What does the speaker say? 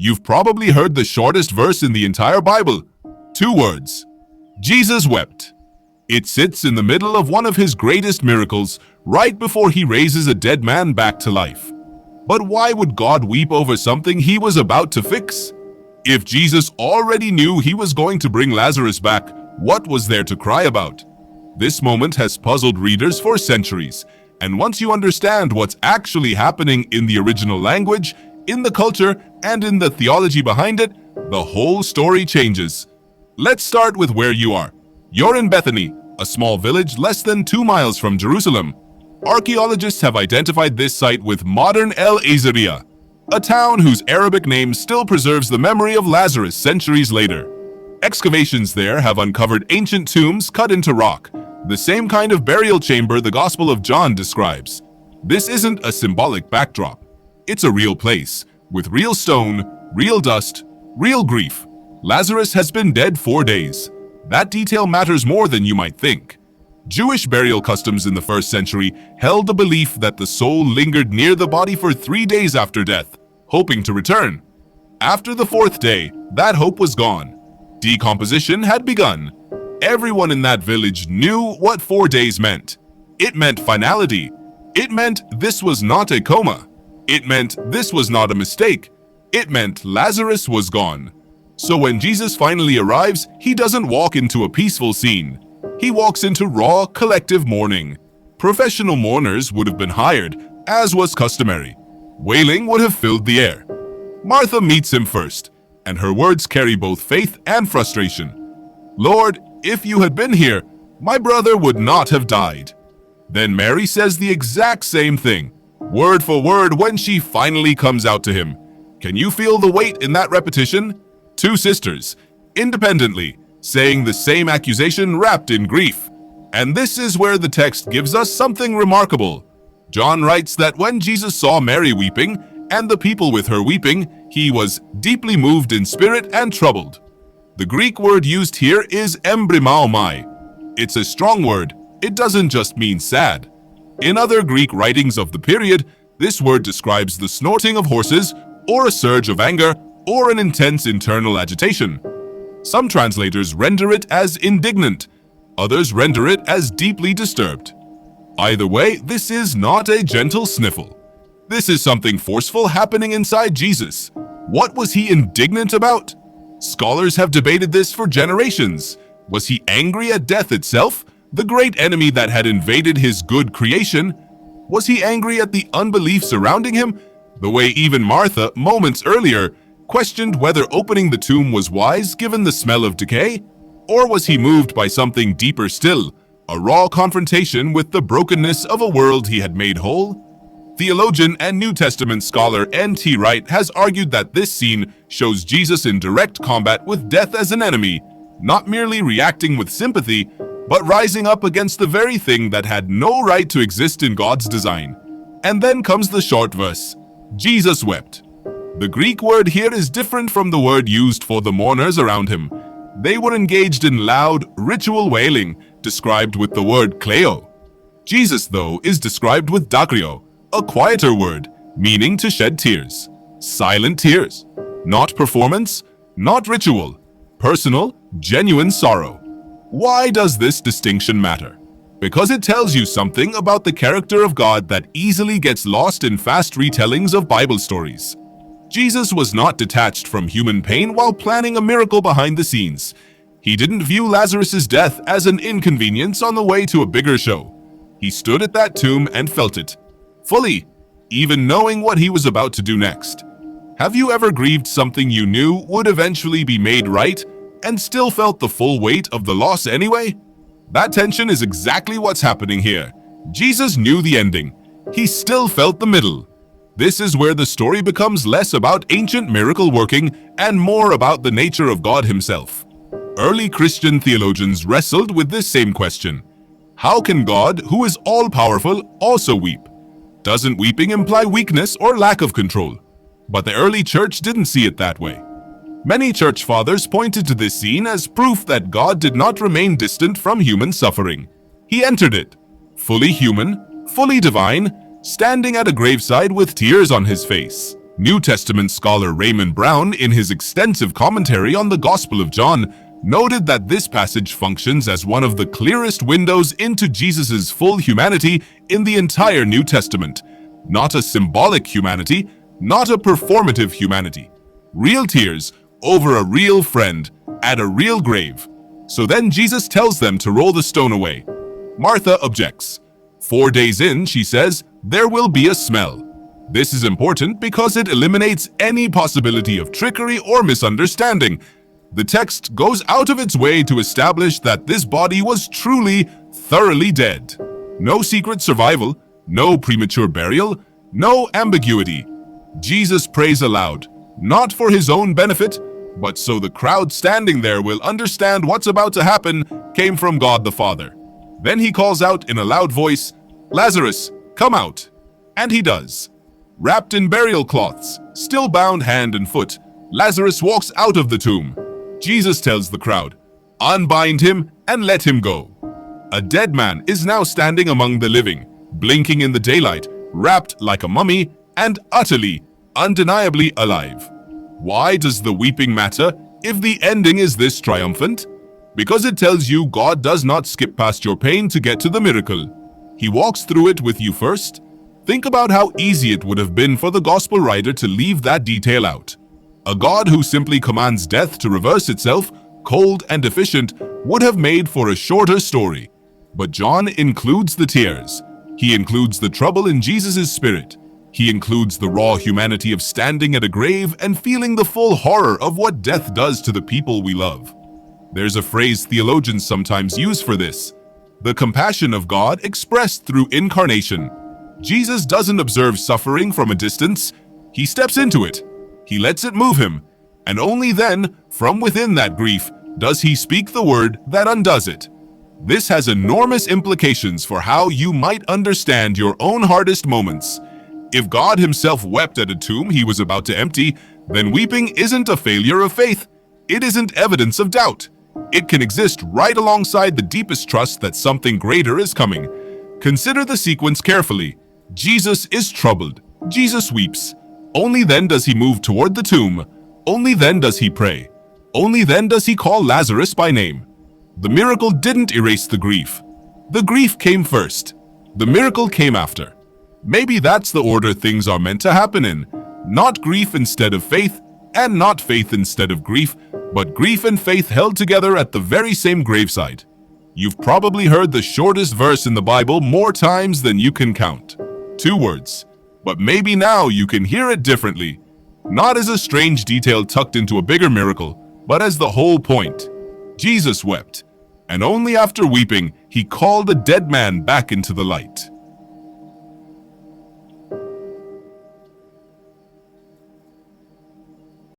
You've probably heard the shortest verse in the entire Bible. 2 words. Jesus wept. It sits in the middle of one of his greatest miracles, right before he raises a dead man back to life. But why would God weep over something he was about to fix? If Jesus already knew he was going to bring Lazarus back, what was there to cry about? This moment has puzzled readers for centuries, and once you understand what's actually happening in the original language, in the culture, and in the theology behind it, the whole story changes. Let's start with where you are. You're in Bethany, a small village less than 2 miles from Jerusalem. Archaeologists have identified this site with modern El Azariah, a town whose Arabic name still preserves the memory of Lazarus centuries later. Excavations there have uncovered ancient tombs cut into rock, the same kind of burial chamber the Gospel of John describes. This isn't a symbolic backdrop. It's a real place, with real stone, real dust, real grief. Lazarus has been dead 4 days. That detail matters more than you might think. Jewish burial customs in the 1st century held the belief that the soul lingered near the body for 3 days after death, hoping to return. After the 4th day, that hope was gone. Decomposition had begun. Everyone in that village knew what 4 days meant. It meant finality. It meant this was not a coma. It meant this was not a mistake. It meant Lazarus was gone. So when Jesus finally arrives, he doesn't walk into a peaceful scene. He walks into raw, collective mourning. Professional mourners would have been hired, as was customary. Wailing would have filled the air. Martha meets him first, and her words carry both faith and frustration. "Lord, if you had been here, my brother would not have died." Then Mary says the exact same thing, word for word, when she finally comes out to him. Can you feel the weight in that repetition? 2 sisters, independently, saying the same accusation wrapped in grief. And this is where the text gives us something remarkable. John writes that when Jesus saw Mary weeping, and the people with her weeping, he was deeply moved in spirit and troubled. The Greek word used here is Embrimaomai. It's a strong word. It doesn't just mean sad. In other Greek writings of the period, this word describes the snorting of horses, or a surge of anger, or an intense internal agitation. Some translators render it as indignant. Others render it as deeply disturbed. Either way, this is not a gentle sniffle. This is something forceful happening inside Jesus. What was he indignant about? Scholars have debated this for generations. Was he angry at death itself, the great enemy that had invaded his good creation? Was he angry at the unbelief surrounding him, the way even Martha, moments earlier, questioned whether opening the tomb was wise given the smell of decay? Or was he moved by something deeper still, a raw confrontation with the brokenness of a world he had made whole? Theologian and New Testament scholar N.T. Wright has argued that this scene shows Jesus in direct combat with death as an enemy, not merely reacting with sympathy, but rising up against the very thing that had no right to exist in God's design. And then comes the short verse, Jesus wept. The Greek word here is different from the word used for the mourners around him. They were engaged in loud, ritual wailing, described with the word kleo. Jesus, though, is described with dakrio, a quieter word, meaning to shed tears. Silent tears. Not performance, not ritual. Personal, genuine sorrow. Why does this distinction matter? Because it tells you something about the character of God that easily gets lost in fast retellings of Bible stories. Jesus was not detached from human pain while planning a miracle behind the scenes. He didn't view Lazarus' death as an inconvenience on the way to a bigger show. He stood at that tomb and felt it, fully, even knowing what he was about to do next. Have you ever grieved something you knew would eventually be made right, and still felt the full weight of the loss anyway? That tension is exactly what's happening here. Jesus knew the ending. He still felt the middle. This is where the story becomes less about ancient miracle working and more about the nature of God himself. Early Christian theologians wrestled with this same question. How can God, who is all-powerful, also weep? Doesn't weeping imply weakness or lack of control? But the early church didn't see it that way. Many church fathers pointed to this scene as proof that God did not remain distant from human suffering. He entered it, fully human, fully divine, standing at a graveside with tears on his face. New Testament scholar Raymond Brown, in his extensive commentary on the Gospel of John, noted that this passage functions as one of the clearest windows into Jesus' full humanity in the entire New Testament. Not a symbolic humanity, not a performative humanity. Real tears over a real friend at a real grave. So then Jesus tells them to roll the stone away. Martha objects. 4 days in, she says, there will be a smell. This is important because it eliminates any possibility of trickery or misunderstanding. The text goes out of its way to establish that this body was truly, thoroughly dead. No secret survival, no premature burial, no ambiguity. Jesus prays aloud, not for his own benefit, but so the crowd standing there will understand what's about to happen came from God the Father. Then he calls out in a loud voice, "Lazarus, come out." And he does. Wrapped in burial cloths, still bound hand and foot, Lazarus walks out of the tomb. Jesus tells the crowd, "Unbind him and let him go." A dead man is now standing among the living, blinking in the daylight, wrapped like a mummy, and utterly, undeniably alive. Why does the weeping matter if the ending is this triumphant? Because it tells you God does not skip past your pain to get to the miracle. He walks through it with you first. Think about how easy it would have been for the gospel writer to leave that detail out. A God who simply commands death to reverse itself, cold and efficient, would have made for a shorter story. But John includes the tears. He includes the trouble in Jesus' spirit. He includes the raw humanity of standing at a grave and feeling the full horror of what death does to the people we love. There's a phrase theologians sometimes use for this: the compassion of God expressed through incarnation. Jesus doesn't observe suffering from a distance. He steps into it. He lets it move him. And only then, from within that grief, does he speak the word that undoes it. This has enormous implications for how you might understand your own hardest moments. If God himself wept at a tomb he was about to empty, then weeping isn't a failure of faith. It isn't evidence of doubt. It can exist right alongside the deepest trust that something greater is coming. Consider the sequence carefully. Jesus is troubled. Jesus weeps. Only then does he move toward the tomb. Only then does he pray. Only then does he call Lazarus by name. The miracle didn't erase the grief. The grief came first. The miracle came after. Maybe that's the order things are meant to happen in. Not grief instead of faith, and not faith instead of grief, but grief and faith held together at the very same graveside. You've probably heard the shortest verse in the Bible more times than you can count. 2 words. But maybe now you can hear it differently. Not as a strange detail tucked into a bigger miracle, but as the whole point. Jesus wept, and only after weeping, he called a dead man back into the light.